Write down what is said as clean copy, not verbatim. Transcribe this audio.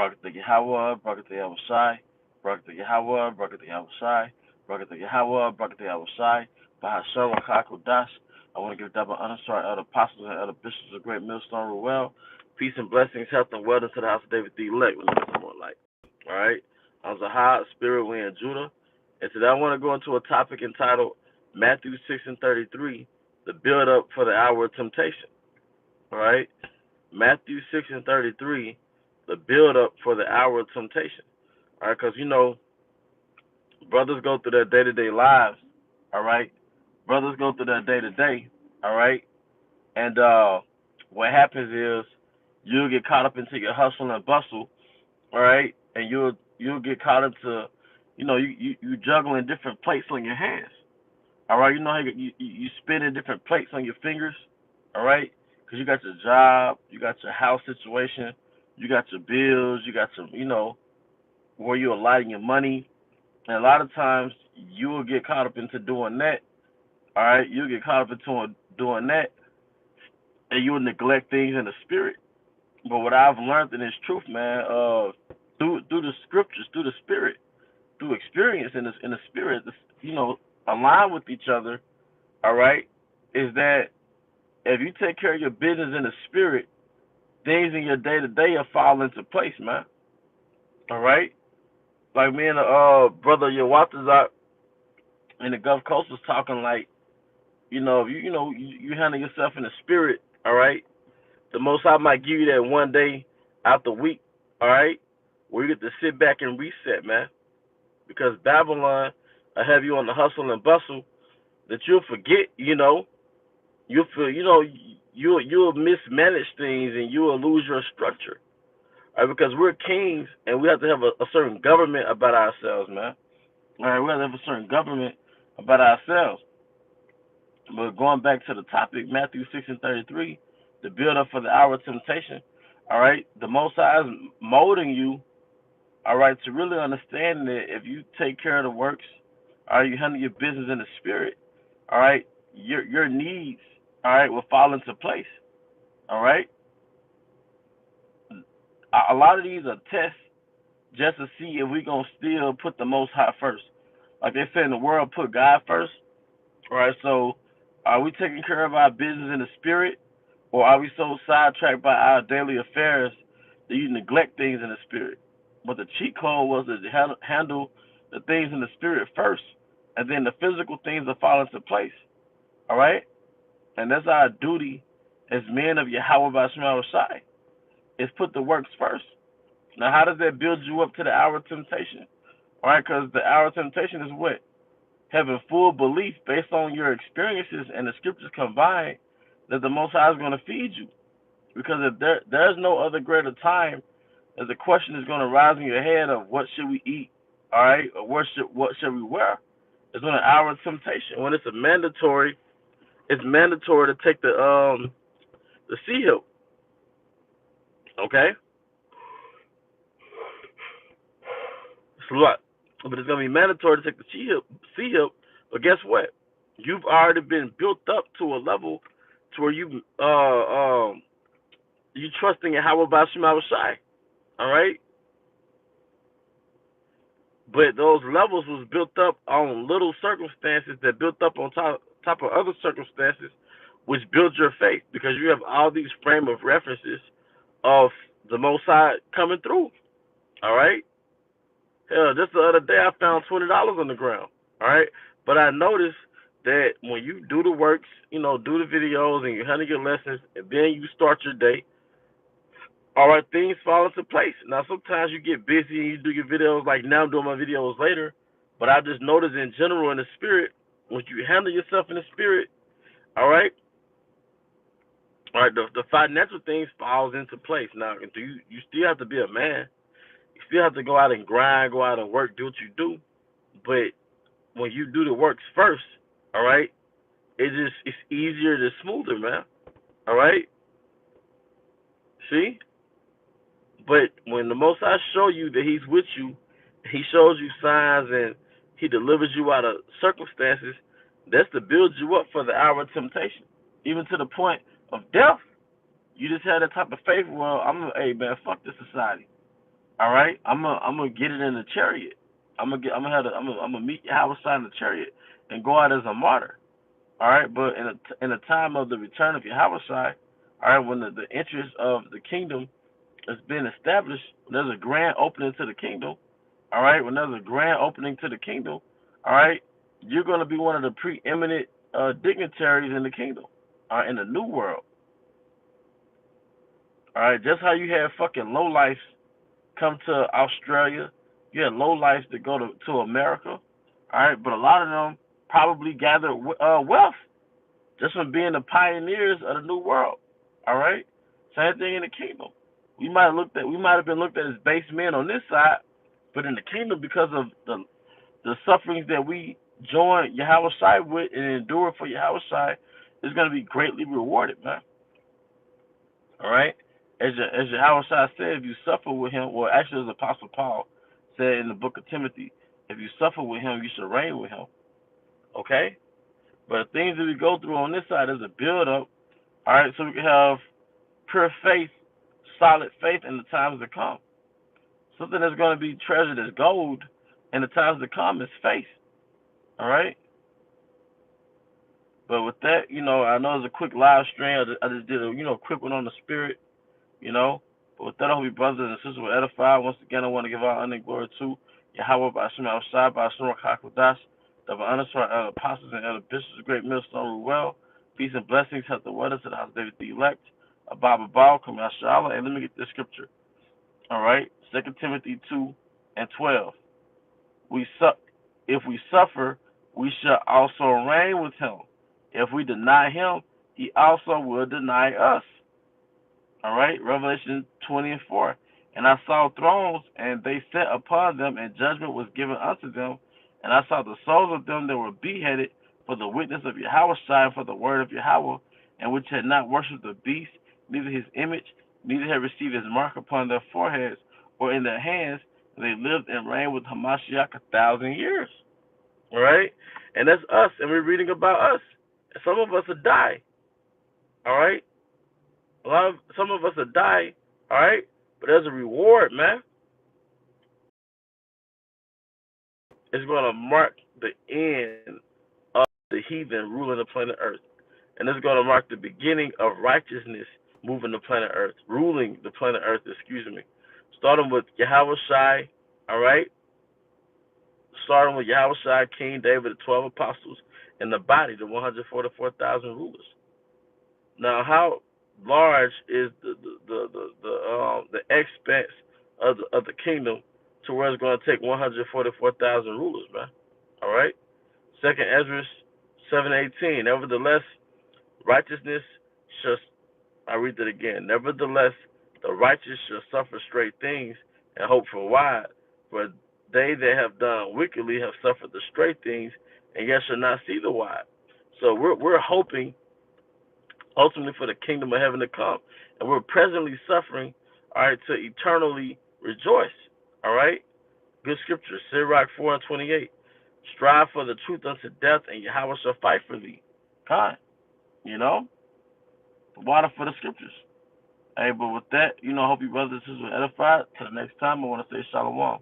Barakatah Yahweh, Barakatah Yahweh Shai, Barakatah Yahweh, Barakatah Yahweh Shai, Barakatah Yahweh, Barakatah Yahweh Shai, Bahashar Wakakodash. I want to give double honor to our elder apostles and elder bishops of Great Millstone Ruel. Peace and blessings, health and wellness to the house of David the elect. We know some more light. All right. I'm Zahad, Spirit, we in Judah. And today I want to go into a topic entitled Matthew 6 and 33, the build up for the hour of temptation. All right. Matthew 6 and 33, the build up for the hour of temptation. All right, because brothers go through their day to day lives. All right, brothers go through their day to day. All right, and what happens is you'll get caught up into your hustle and bustle. All right, and you'll get caught into, you juggling different plates on your hands. All right, you know how you spinning different plates on your fingers. All right, because you got your job, you got your house situation, you got your bills, you got your, where you're allotting your money. And a lot of times you will get caught up into doing that. All right, you'll get caught up into doing that, and you will neglect things in the spirit. But what I've learned in this truth, man, through the scriptures, through the spirit, through experience in the spirit, align with each other. All right, is that if you take care of your business in the spirit, things in your day to day will fall into place, man. All right, like me and brother Yawatazak in the Gulf Coast was talking like, if you handle yourself in the spirit, all right, the Most High might give you that one day out the week, all right, where you get to sit back and reset, man, because Babylon will have you on the hustle and bustle that you'll forget, you'll feel, you'll mismanage things and you will lose your structure. All right, because we're kings and we have to have a certain government about ourselves, man. All right, we have to have a certain government about ourselves. But going back to the topic, Matthew 6 and 33, the build up for the hour of temptation, all right, the Most High is molding you, all right, to really understand that if you take care of the works, all right, you handle your business in the spirit, all right, your needs, all right, will fall into place, all right. A lot of these are tests just to see if we're going to still put the Most High first. Like they say in the world, put God first. All right, so are we taking care of our business in the spirit, or are we so sidetracked by our daily affairs that you neglect things in the spirit? But the cheat code was to handle the things in the spirit first, and then the physical things will fall into place. All right? And that's our duty as men of Yahweh by Shema Shai, is put the works first. Now, how does that build you up to the hour of temptation? All right, because the hour of temptation is what? Having full belief based on your experiences and the scriptures combined that the Most High is going to feed you. Because if there's no other greater time that the question is going to rise in your head of what should we eat, all right, or what should we wear, it's on an hour of temptation. When it's mandatory to take the sea hip, okay? It's a lot. But it's going to be mandatory to take the sea hip. But guess what? You've already been built up to a level to where you trusting in Howard by Shema Shai. All right? But those levels was built up on little circumstances that built up on top of other circumstances, which build your faith because you have all these frame of references of the Most High coming through. All right? Hell, just the other day I found $20 on the ground. All right, but I noticed that when you do the works, do the videos and you handle your lessons, and then you start your day. All right, things fall into place. Now sometimes you get busy and you do your videos. Like now I'm doing my videos later, but I just noticed in general in the spirit, when you handle yourself in the spirit, all right, the financial things falls into place. Now you still have to be a man. You still have to go out and grind, go out and work, do what you do. But when you do the works first, all right, it's easier to smoother, man. All right? See? But when the Most High show you that He's with you, He shows you signs and He delivers you out of circumstances, that's to build you up for the hour of temptation. Even to the point of death. You just had that type of faith, well, hey man, fuck this society. All right, I'm gonna get it in the chariot. I'm gonna meet Yahweh in the chariot and go out as a martyr. All right, but in the time of the return of Yahweh, all right, when the interest of the kingdom has been established, when there's a grand opening to the kingdom, all right, when there's a grand opening to the kingdom, all right, you're going to be one of the preeminent dignitaries in the kingdom, all right, in the new world. All right, just how you have fucking low lives come to Australia, you had low lives that go to America, all right, but a lot of them probably gather wealth just from being the pioneers of the new world. All right, same thing in the kingdom. We might have been looked at as base men on this side, but in the kingdom, because of the sufferings that we join Yahweh side with and endure for Yahweh side, is going to be greatly rewarded, man. All right, as Yahweh side said, if you suffer with him, well, actually, as Apostle Paul said in the book of Timothy, if you suffer with him, you should reign with him. Okay, but the things that we go through on this side is a build up. All right, so we can have pure faith, solid faith in the times to come. Something that's going to be treasured as gold in the times to come is faith. All right. But with that, I know it's a quick live stream. I just did a quick one on the spirit. you know. But with that, I hope you brothers and sisters were edified. Once again, I want to give our honor and glory to Yahweh by Hashem outside by Hashem Kakodash, the honor to our elder apostles and elder bishops, a great millstone well. Peace and blessings have the weather to the house of David the elect. Abba Bao, Kamashala. And let me get this scripture. All right. 2 Timothy 2:12. If we suffer, we shall also reign with him. If we deny him, he also will deny us. All right, Revelation 20:4. And I saw thrones, and they sat upon them, and judgment was given unto them. And I saw the souls of them that were beheaded for the witness of Yahweh and for the word of Yahweh, and which had not worshipped the beast, neither his image, neither had received his mark upon their foreheads or in their hands. And they lived and reigned with Hamashiach 1,000 years. All right, and that's us, and we're reading about us. And some of us will die. All right. Some of us will die, all right? But there's a reward, man. It's going to mark the end of the heathen ruling the planet Earth. And it's going to mark the beginning of righteousness moving the planet Earth, ruling the planet Earth, excuse me. Starting with Yahweh Shai, all right? Starting with Yahweh Shai, King David, the 12 apostles, and the body, the 144,000 rulers. Now, how large is the expense of the kingdom to where it's going to take 144,000 rulers, man? All right. Second Ezra 7:18. Nevertheless, righteousness shall. I read that again. Nevertheless, the righteous shall suffer straight things and hope for wide. For they that have done wickedly have suffered the straight things and yet shall not see the wide. So we're hoping ultimately for the kingdom of heaven to come. And we're presently suffering, all right, to eternally rejoice. All right? Good scripture. Sirach 4:28. Strive for the truth unto death, and Yahweh shall fight for thee. Kind. You know? Water for the scriptures. Hey, but with that, I hope you brothers and sisters were edified. Till the next time, I want to say shalom.